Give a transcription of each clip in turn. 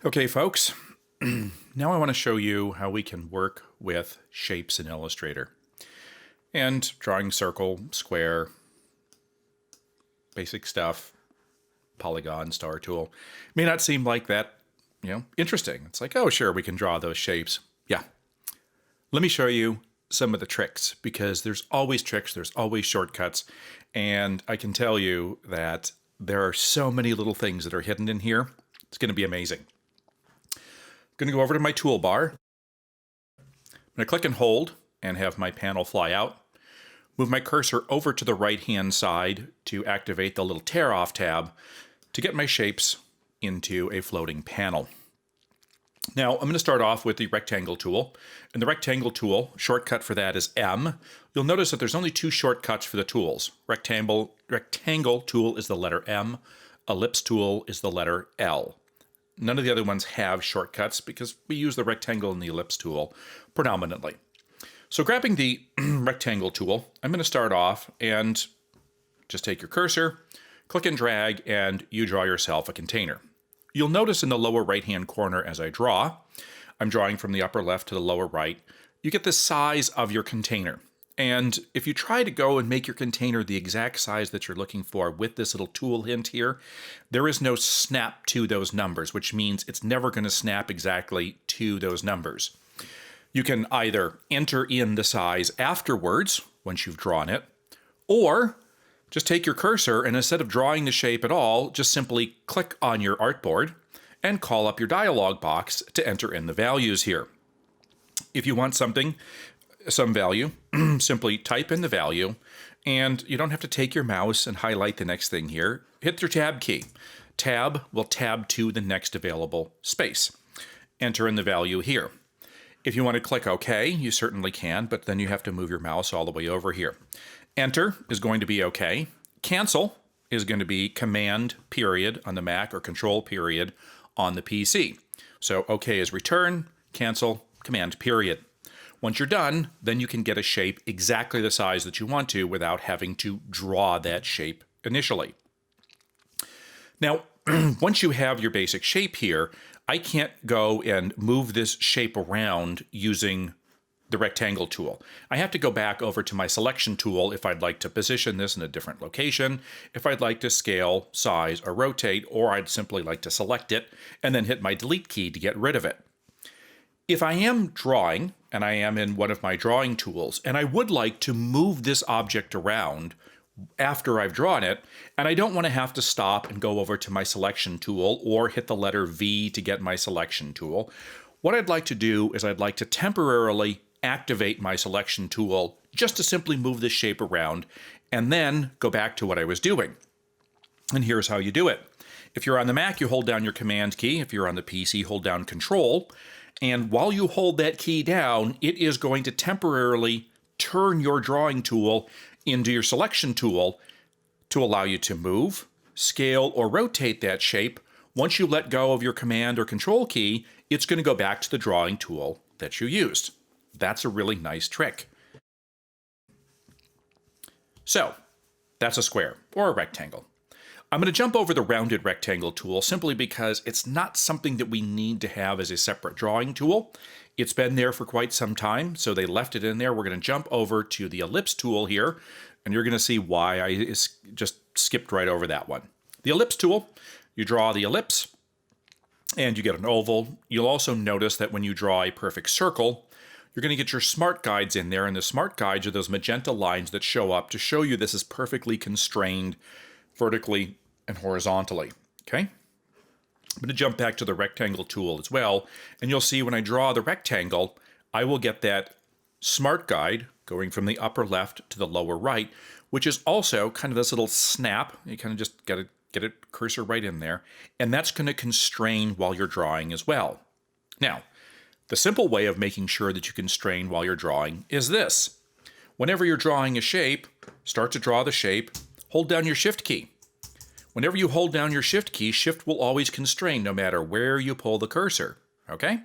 Okay, folks, now I want to show you how we can work with shapes in Illustrator. And drawing circle, square, basic stuff, polygon, star tool, may not seem like that, interesting. It's like, oh, sure, we can draw those shapes. Yeah. Let me show you some of the tricks, because there's always tricks, there's always shortcuts, and I can tell you that there are so many little things that are hidden in here. It's going to be amazing. I'm going to go over to my toolbar. I'm going to click and hold and have my panel fly out. Move my cursor over to the right-hand side to activate the little tear off tab to get my shapes into a floating panel. Now, I'm going to start off with the rectangle tool. And the rectangle tool, shortcut for that is M. You'll notice that there's only two shortcuts for the tools. Rectangle tool is the letter M. Ellipse tool is the letter L. None of the other ones have shortcuts because we use the rectangle and the ellipse tool predominantly. So grabbing the rectangle tool, I'm going to start off and just take your cursor, click and drag, and you draw yourself a container. You'll notice in the lower right-hand corner as I draw, I'm drawing from the upper left to the lower right, you get the size of your container. And if you try to go and make your container the exact size that you're looking for with this little tool hint here, there is no snap to those numbers, which means it's never going to snap exactly to those numbers. You can either enter in the size afterwards, once you've drawn it, or just take your cursor and instead of drawing the shape at all, just simply click on your artboard and call up your dialog box to enter in the values here. If you want some value, simply type in the value, and you don't have to take your mouse and highlight the next thing here. Hit your tab key. Tab will tab to the next available space. Enter in the value here. If you want to click OK, you certainly can, but then you have to move your mouse all the way over here. Enter is going to be OK. Cancel is going to be Command period on the Mac or Control period on the PC. So OK is return, cancel, Command period. Once you're done, then you can get a shape exactly the size that you want to without having to draw that shape initially. Now, once you have your basic shape here, I can't go and move this shape around using the rectangle tool. I have to go back over to my selection tool if I'd like to position this in a different location, if I'd like to scale, size, or rotate, or I'd simply like to select it and then hit my delete key to get rid of it. If I am drawing, and I am in one of my drawing tools, and I would like to move this object around after I've drawn it, and I don't want to have to stop and go over to my selection tool or hit the letter V to get my selection tool, what I'd like to do is I'd like to temporarily activate my selection tool just to simply move this shape around and then go back to what I was doing. And here's how you do it. If you're on the Mac, you hold down your Command key. If you're on the PC, hold down Control. And while you hold that key down, it is going to temporarily turn your drawing tool into your selection tool to allow you to move, scale, or rotate that shape. Once you let go of your Command or Control key, it's going to go back to the drawing tool that you used. That's a really nice trick. So, that's a square or a rectangle. I'm going to jump over the rounded rectangle tool simply because it's not something that we need to have as a separate drawing tool. It's been there for quite some time, so they left it in there. We're going to jump over to the ellipse tool here, and you're going to see why I just skipped right over that one. The ellipse tool, you draw the ellipse, and you get an oval. You'll also notice that when you draw a perfect circle, you're going to get your smart guides in there, and the smart guides are those magenta lines that show up to show you this is perfectly constrained vertically and horizontally, okay? I'm going to jump back to the rectangle tool as well, and you'll see when I draw the rectangle, I will get that smart guide going from the upper left to the lower right, which is also kind of this little snap. You kind of just got to get a cursor right in there, and that's going to constrain while you're drawing as well. Now, the simple way of making sure that you constrain while you're drawing is this. Whenever you're drawing a shape, start to draw the shape, hold down your Shift key. Whenever you hold down your Shift key, Shift will always constrain no matter where you pull the cursor, okay?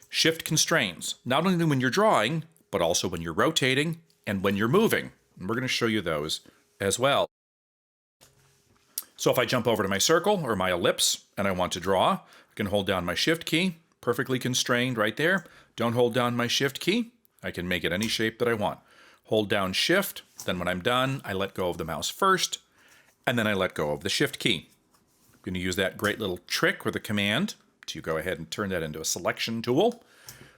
Shift constrains, not only when you're drawing, but also when you're rotating and when you're moving. And we're going to show you those as well. So if I jump over to my circle or my ellipse and I want to draw, I can hold down my Shift key, perfectly constrained right there. Don't hold down my Shift key. I can make it any shape that I want. Hold down Shift, then when I'm done, I let go of the mouse first, and then I let go of the Shift key. I'm going to use that great little trick with a command to go ahead and turn that into a selection tool.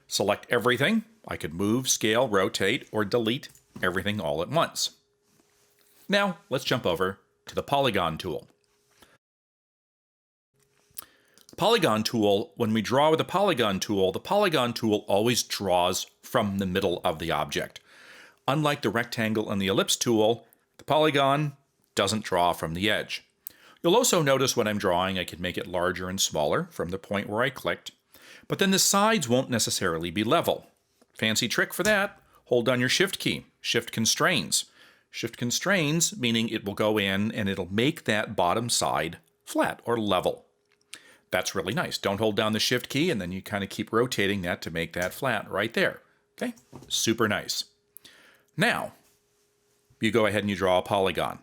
Select everything. I could move, scale, rotate, or delete everything all at once. Now, let's jump over to the Polygon tool. Polygon tool, when we draw with the Polygon tool always draws from the middle of the object. Unlike the rectangle and the ellipse tool, the polygon doesn't draw from the edge. You'll also notice when I'm drawing, I can make it larger and smaller from the point where I clicked, but then the sides won't necessarily be level. Fancy trick for that, hold down your Shift key, Shift constrains. Shift constrains, meaning it will go in and it'll make that bottom side flat or level. That's really nice. Don't hold down the Shift key and then you kind of keep rotating that to make that flat right there. Okay, super nice. Now, you go ahead and you draw a polygon.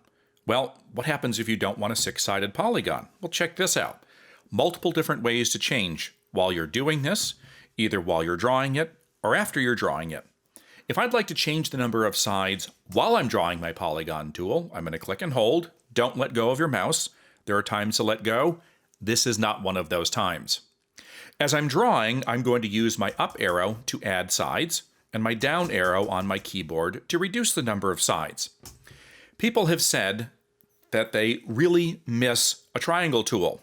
Well, what happens if you don't want a six-sided polygon? Well, check this out. Multiple different ways to change while you're doing this, either while you're drawing it or after you're drawing it. If I'd like to change the number of sides while I'm drawing my Polygon tool, I'm going to click and hold. Don't let go of your mouse. There are times to let go. This is not one of those times. As I'm drawing, I'm going to use my up arrow to add sides and my down arrow on my keyboard to reduce the number of sides. People have said that they really miss a triangle tool.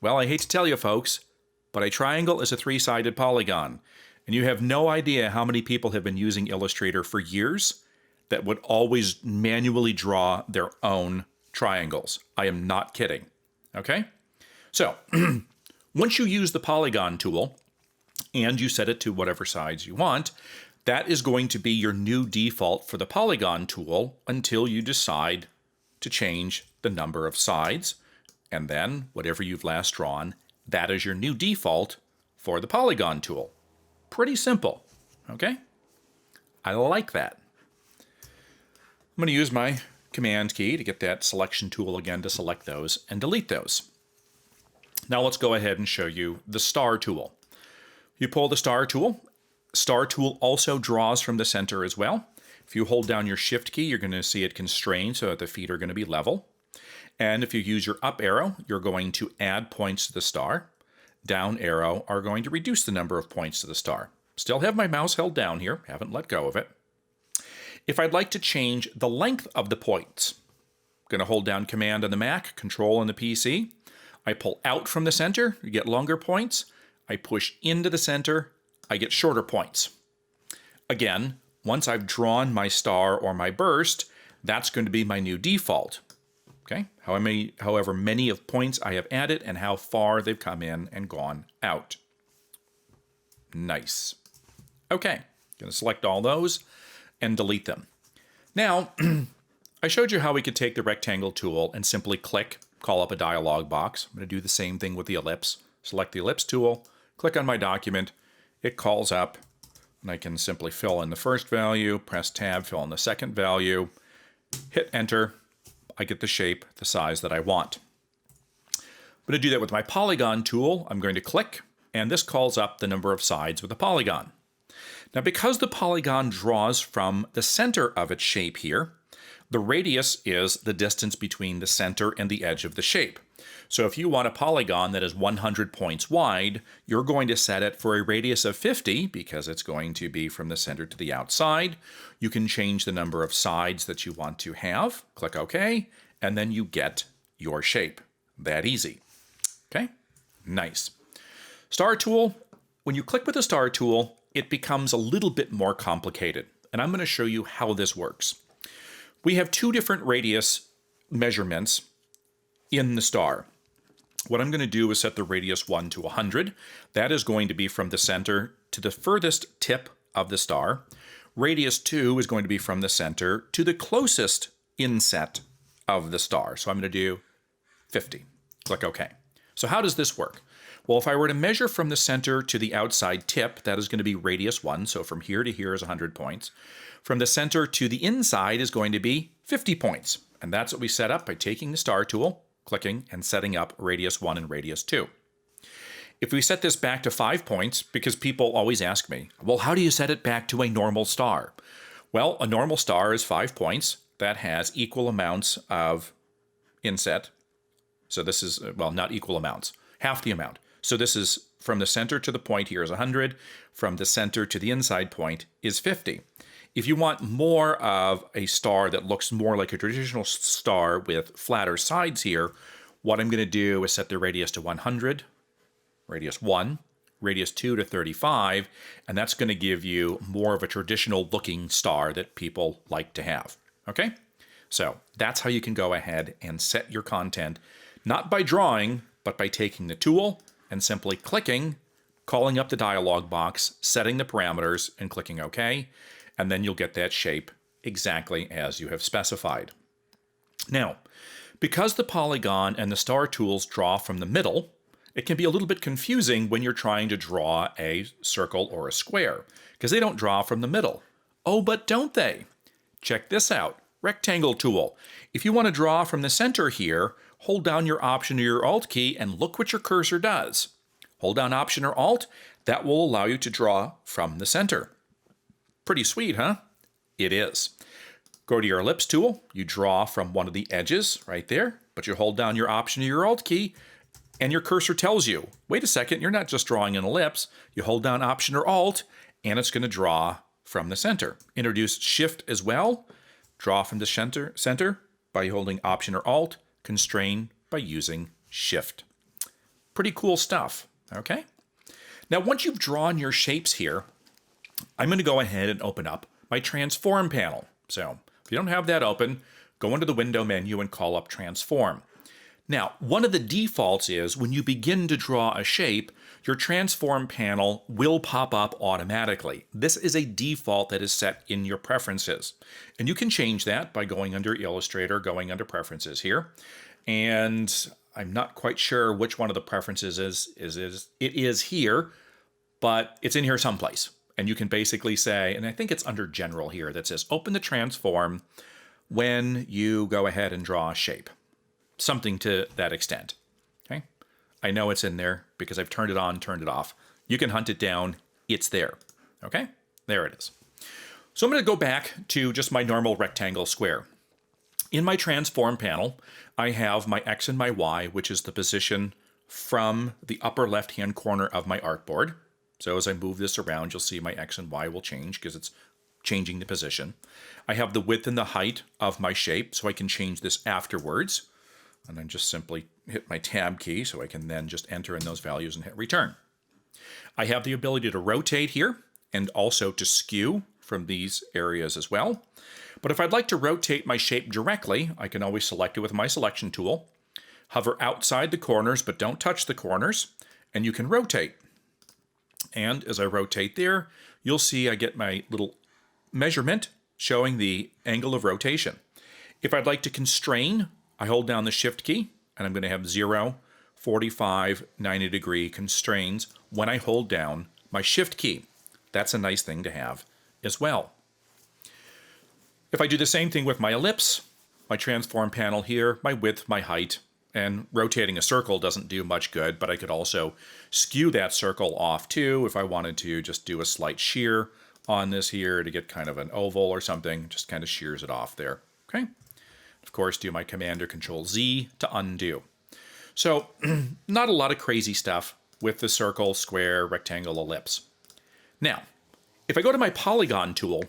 Well, I hate to tell you folks, but a triangle is a three-sided polygon, and you have no idea how many people have been using Illustrator for years that would always manually draw their own triangles. I am not kidding, okay? So, once you use the Polygon tool, and you set it to whatever size you want, that is going to be your new default for the Polygon tool until you decide to change the number of sides. And then, whatever you've last drawn, that is your new default for the Polygon tool. Pretty simple, okay? I like that. I'm going to use my Command key to get that selection tool again to select those and delete those. Now let's go ahead and show you the Star tool. You pull the Star tool. Star tool also draws from the center as well. If you hold down your Shift key, you're going to see it constrained so that the feet are going to be level. And if you use your up arrow, you're going to add points to the star. Down arrow are going to reduce the number of points to the star. Still have my mouse held down here, haven't let go of it. If I'd like to change the length of the points, I'm going to hold down Command on the Mac, Control on the PC. I pull out from the center, you get longer points. I push into the center, I get shorter points. Again, once I've drawn my star or my burst, that's going to be my new default. Okay, however many of points I have added and how far they've come in and gone out. Nice. Okay, going to select all those and delete them. Now, I showed you how we could take the rectangle tool and simply click, call up a dialog box. I'm going to do the same thing with the ellipse. Select the ellipse tool, click on my document, it calls up, and I can simply fill in the first value, press tab, fill in the second value, hit enter. I get the shape, the size that I want. I'm going to do that with my Polygon tool. I'm going to click, and this calls up the number of sides with a polygon. Now, because the polygon draws from the center of its shape here, the radius is the distance between the center and the edge of the shape. So if you want a polygon that is 100 points wide, you're going to set it for a radius of 50 because it's going to be from the center to the outside. You can change the number of sides that you want to have, click OK, and then you get your shape. That easy. Okay, nice. Star tool, when you click with the star tool, it becomes a little bit more complicated, and I'm going to show you how this works. We have two different radius measurements in the star. What I'm going to do is set the radius 1 to 100. That is going to be from the center to the furthest tip of the star. Radius 2 is going to be from the center to the closest inset of the star. So I'm going to do 50. Click OK. So how does this work? Well, if I were to measure from the center to the outside tip, that is going to be radius 1. So from here to here is 100 points. From the center to the inside is going to be 50 points. And that's what we set up by taking the star tool, clicking, and setting up radius 1 and radius 2. If we set this back to 5 points, because people always ask me, well, how do you set it back to a normal star? Well, a normal star is 5 points. That has equal amounts of inset. So this is, well, not equal amounts, half the amount. So this is from the center to the point here is 100. From the center to the inside point is 50. If you want more of a star that looks more like a traditional star with flatter sides here, what I'm going to do is set the radius to 100, radius 1, radius 2 to 35, and that's going to give you more of a traditional looking star that people like to have. Okay? So that's how you can go ahead and set your content, not by drawing, but by taking the tool and simply clicking, calling up the dialog box, setting the parameters, and clicking OK, and then you'll get that shape exactly as you have specified. Now, because the polygon and the star tools draw from the middle, it can be a little bit confusing when you're trying to draw a circle or a square, because they don't draw from the middle. Oh, but don't they? Check this out. Rectangle tool. If you want to draw from the center here, hold down your Option or your Alt key and look what your cursor does. Hold down Option or Alt. That will allow you to draw from the center. Pretty sweet, huh? It is. Go to your ellipse tool. You draw from one of the edges right there, but you hold down your Option or your Alt key, and your cursor tells you, wait a second, you're not just drawing an ellipse. You hold down Option or Alt, and it's going to draw from the center. Introduce Shift as well. Draw from the center by holding Option or Alt. Constrain by using Shift. Pretty cool stuff, okay? Now, once you've drawn your shapes here, I'm going to go ahead and open up my Transform panel. So if you don't have that open, go into the Window menu and call up Transform. Now, one of the defaults is when you begin to draw a shape, your Transform panel will pop up automatically. This is a default that is set in your preferences. And you can change that by going under Illustrator, going under Preferences here. And I'm not quite sure which one of the preferences it is here, but it's in here someplace. And you can basically say, and I think it's under General here, that says open the Transform when you go ahead and draw a shape. Something to that extent. Okay, I know it's in there because I've turned it on, turned it off. You can hunt it down. It's there. Okay, there it is. So I'm going to go back to just my normal rectangle square. In my Transform panel, I have my X and my Y, which is the position from the upper left-hand corner of my artboard. So as I move this around, you'll see my X and Y will change because it's changing the position. I have the width and the height of my shape, so I can change this afterwards. And then just simply hit my Tab key so I can then just enter in those values and hit Return. I have the ability to rotate here and also to skew from these areas as well. But if I'd like to rotate my shape directly, I can always select it with my Selection tool. Hover outside the corners, but don't touch the corners, and you can rotate. And as I rotate there, you'll see I get my little measurement showing the angle of rotation. If I'd like to constrain, I hold down the Shift key, and I'm going to have 0, 45, 90 degree constraints when I hold down my Shift key. That's a nice thing to have as well. If I do the same thing with my ellipse, my Transform panel here, my width, my height, and rotating a circle doesn't do much good, but I could also skew that circle off too if I wanted to just do a slight shear on this here to get kind of an oval or something, just kind of shears it off there, okay? Of course, do my Command or Control Z to undo. So not a lot of crazy stuff with the circle, square, rectangle, ellipse. Now, if I go to my Polygon tool,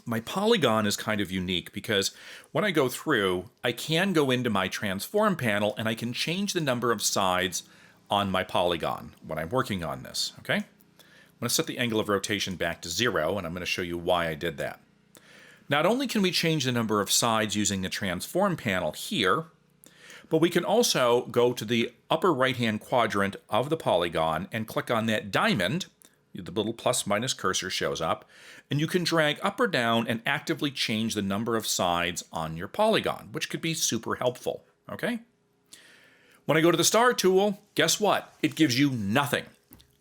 my polygon is kind of unique because when I go through, I can go into my Transform panel and I can change the number of sides on my polygon when I'm working on this, okay? I'm going to set the angle of rotation back to 0, and I'm going to show you why I did that. Not only can we change the number of sides using the Transform panel here, but we can also go to the upper right-hand quadrant of the polygon and click on that diamond. The little plus minus cursor shows up, and you can drag up or down and actively change the number of sides on your polygon, which could be super helpful, okay? When I go to the Star tool, guess what? It gives you nothing.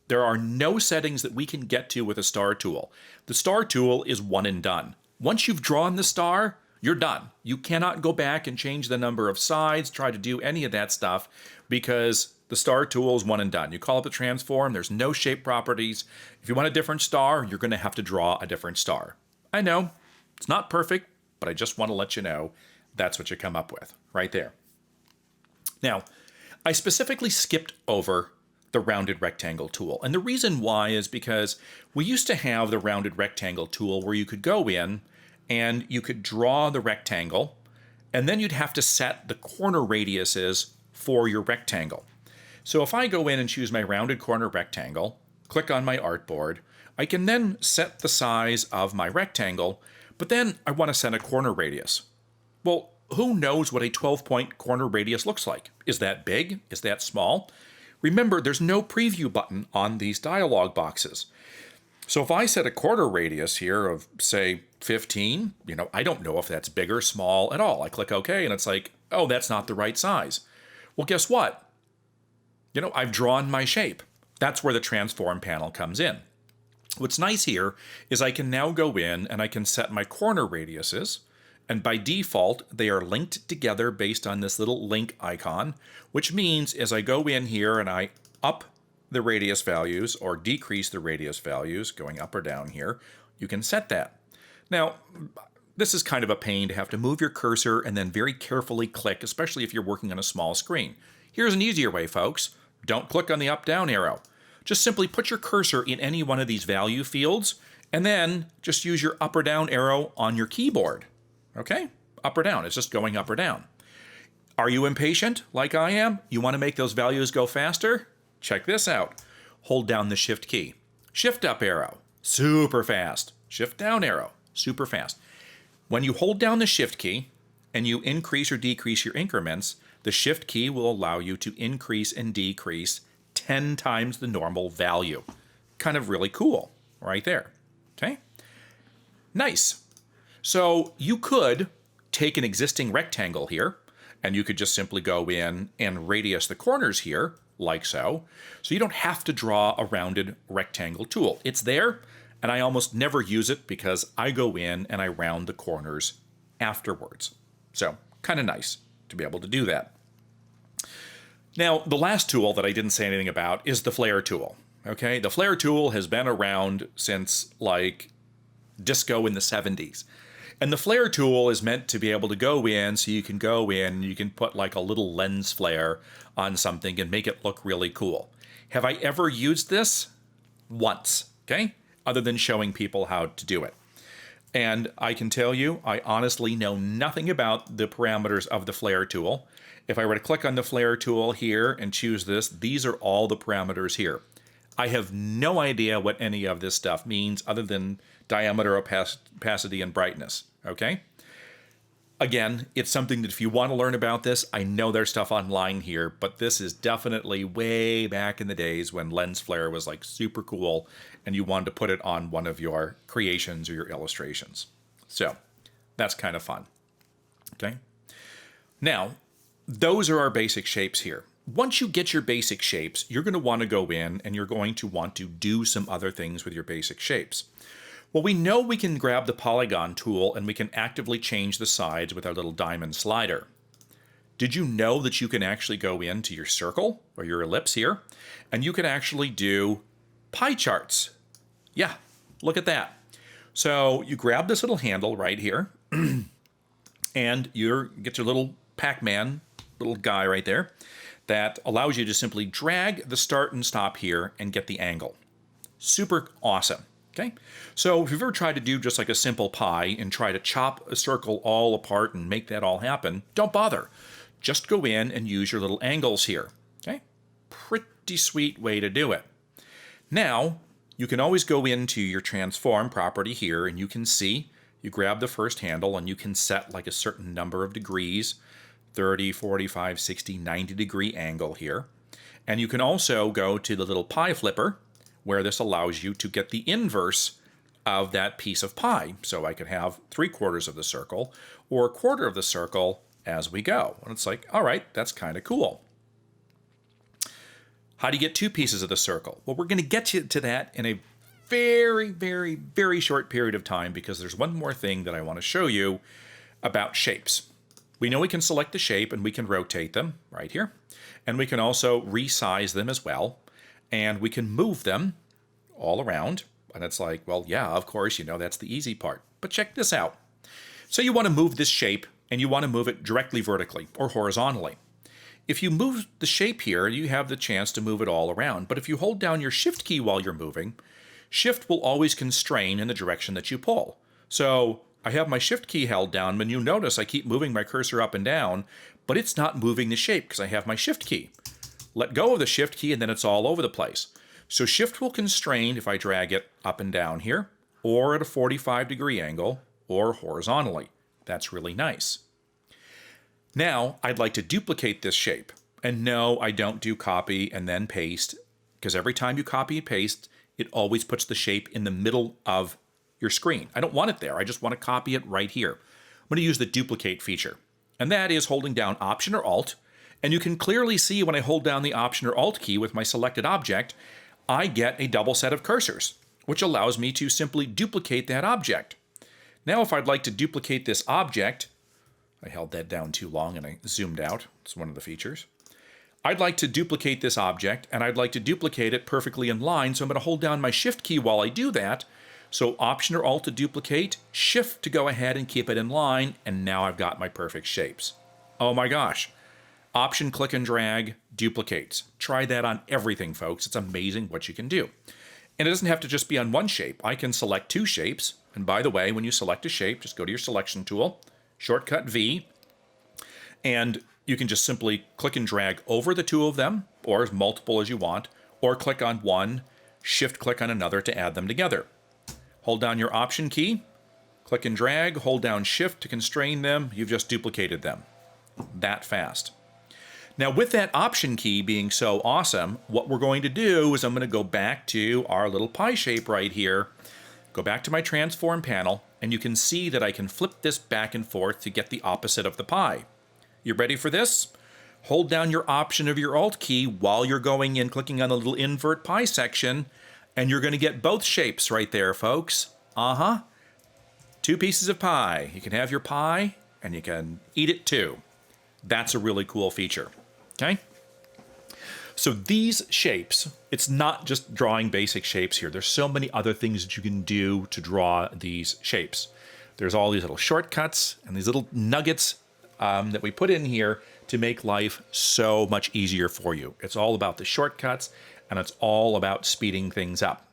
There are no settings that we can get to with a Star tool. The Star tool is one and done. Once you've drawn the star, you're done. You cannot go back and change the number of sides, try to do any of that stuff, because The star tool is one and done. You call up the transform, there's no shape properties. If you want a different star, you're going to have to draw a different star. I know, it's not perfect, but I just want to let you know that's what you come up with right there. Now, I specifically skipped over the rounded rectangle tool. And the reason why is because we used to have the rounded rectangle tool where you could go in and you could draw the rectangle, and then you'd have to set the corner radiuses for your rectangle. So if I go in and choose my rounded corner rectangle, click on my artboard, I can then set the size of my rectangle, but then I want to set a corner radius. Well, who knows what a 12-point corner radius looks like? Is that big? Is that small? Remember, there's no preview button on these dialog boxes. So if I set a corner radius here of, say, 15, I don't know if that's big or small at all. I click OK, and it's like, oh, that's not the right size. Well, guess what? I've drawn my shape. That's where the transform panel comes in. What's nice here is I can now go in and I can set my corner radiuses. And by default, they are linked together based on this little link icon, which means as I go in here and I up the radius values or decrease the radius values, going up or down here, you can set that. Now, this is kind of a pain to have to move your cursor and then very carefully click, especially if you're working on a small screen. Here's an easier way, folks. Don't click on the up-down arrow. Just simply put your cursor in any one of these value fields, and then just use your up or down arrow on your keyboard. Okay? Up or down. It's just going up or down. Are you impatient like I am? You want to make those values go faster? Check this out. Hold down the Shift key. Shift up arrow. Super fast. Shift down arrow. Super fast. When you hold down the Shift key and you increase or decrease your increments, the Shift key will allow you to increase and decrease 10 times the normal value. Kind of really cool right there. Okay? Nice. So you could take an existing rectangle here, and you could just simply go in and radius the corners here, like so. So you don't have to draw a rounded rectangle tool. It's there, and I almost never use it because I go in and I round the corners afterwards. So kind of nice to be able to do that. Now, the last tool that I didn't say anything about is the flare tool. Okay, the flare tool has been around since like disco in the 70s. And the flare tool is meant to be able to go in, so you can go in and you can put like a little lens flare on something and make it look really cool. Have I ever used this? Once, okay? Other than showing people how to do it. And I can tell you, I honestly know nothing about the parameters of the flare tool. If I were to click on the flare tool here and choose this, these are all the parameters here. I have no idea what any of this stuff means other than diameter, opacity, and brightness, okay? Again, it's something that if you want to learn about this, I know there's stuff online here, but this is definitely way back in the days when lens flare was like super cool and you wanted to put it on one of your creations or your illustrations. So that's kind of fun, okay? Now, those are our basic shapes here. Once you get your basic shapes, you're going to want to go in and you're going to want to do some other things with your basic shapes. Well, we know we can grab the Polygon tool and we can actively change the sides with our little diamond slider. Did you know that you can actually go into your circle or your ellipse here and you can actually do pie charts? Yeah, look at that. So you grab this little handle right here and you get your little Pac-Man little guy right there that allows you to simply drag the start and stop here and get the angle. Super awesome. Okay, so if you've ever tried to do just like a simple pie and try to chop a circle all apart and make that all happen, don't bother. Just go in and use your little angles here. Okay, pretty sweet way to do it. Now, you can always go into your transform property here and you can see, you grab the first handle and you can set like a certain number of degrees, 30, 45, 60, 90 degree angle here. And you can also go to the little pie flipper where this allows you to get the inverse of that piece of pie. So I could have 3/4 of the circle or 1/4 of the circle as we go. And it's like, all right, that's kind of cool. How do you get 2 pieces of the circle? Well, we're going to get you to that in a very, very, very short period of time because there's one more thing that I want to show you about shapes. we know we can select the shape and we can rotate them right here. And we can also resize them as well. And we can move them all around. And it's like, well, yeah, of course, you know, that's the easy part. But check this out. So you want to move this shape and you want to move it directly vertically or horizontally. If you move the shape here, you have the chance to move it all around. But if you hold down your Shift key while you're moving, Shift will always constrain in the direction that you pull. So I have my Shift key held down, and you'll notice I keep moving my cursor up and down, but it's not moving the shape because I have my Shift key. Let go of the Shift key and then it's all over the place. So Shift will constrain if I drag it up and down here, or at a 45-degree angle, or horizontally. That's really nice. Now, I'd like to duplicate this shape. And no, I don't do copy and then paste, because every time you copy and paste, it always puts the shape in the middle of your screen. I don't want it there. I just want to copy it right here. I'm going to use the duplicate feature. And that is holding down Option or Alt. And you can clearly see when I hold down the Option or Alt key with my selected object, I get a double set of cursors, which allows me to simply duplicate that object. Now, if I'd like to duplicate this object, I held that down too long and I zoomed out. It's one of the features. I'd like to duplicate this object, and I'd like to duplicate it perfectly in line, so I'm going to hold down my Shift key while I do that. So Option or Alt to duplicate, Shift to go ahead and keep it in line, and now I've got my perfect shapes. Oh my gosh. Option, click and drag, duplicates. Try that on everything, folks. It's amazing what you can do. And it doesn't have to just be on one shape. I can select two shapes. And by the way, when you select a shape, just go to your selection tool, shortcut V, and you can just simply click and drag over the two of them, or as multiple as you want, or click on one, Shift click on another to add them together. Hold down your Option key, click and drag, hold down Shift to constrain them. You've just duplicated them. That fast. Now, with that Option key being so awesome, what we're going to do is I'm going to go back to our little pie shape right here, go back to my transform panel, and you can see that I can flip this back and forth to get the opposite of the pie. You ready for this? Hold down your Option of your Alt key while you're going in, clicking on the little invert pie section, and you're going to get both shapes right there, folks. Two pieces of pie. You can have your pie, and you can eat it too. That's a really cool feature. Okay? So these shapes, it's not just drawing basic shapes here. There's so many other things that you can do to draw these shapes. There's all these little shortcuts and these little nuggets that we put in here to make life so much easier for you. It's all about the shortcuts, and it's all about speeding things up.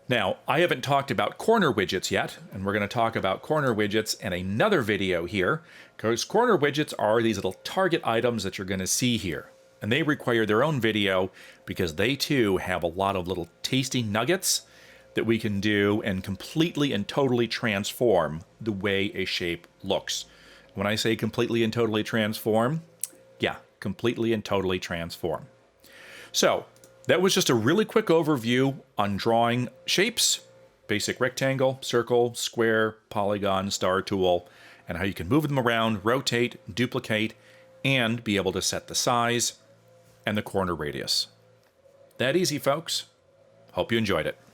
Now, I haven't talked about corner widgets yet, and we're going to talk about corner widgets in another video here, because corner widgets are these little target items that you're going to see here. And they require their own video because they too have a lot of little tasty nuggets that we can do and completely and totally transform the way a shape looks. When I say completely and totally transform, yeah, completely and totally transform. So that was just a really quick overview on drawing shapes, basic rectangle, circle, square, polygon, star tool, and how you can move them around, rotate, duplicate, and be able to set the size and the corner radius. That easy, folks. Hope you enjoyed it.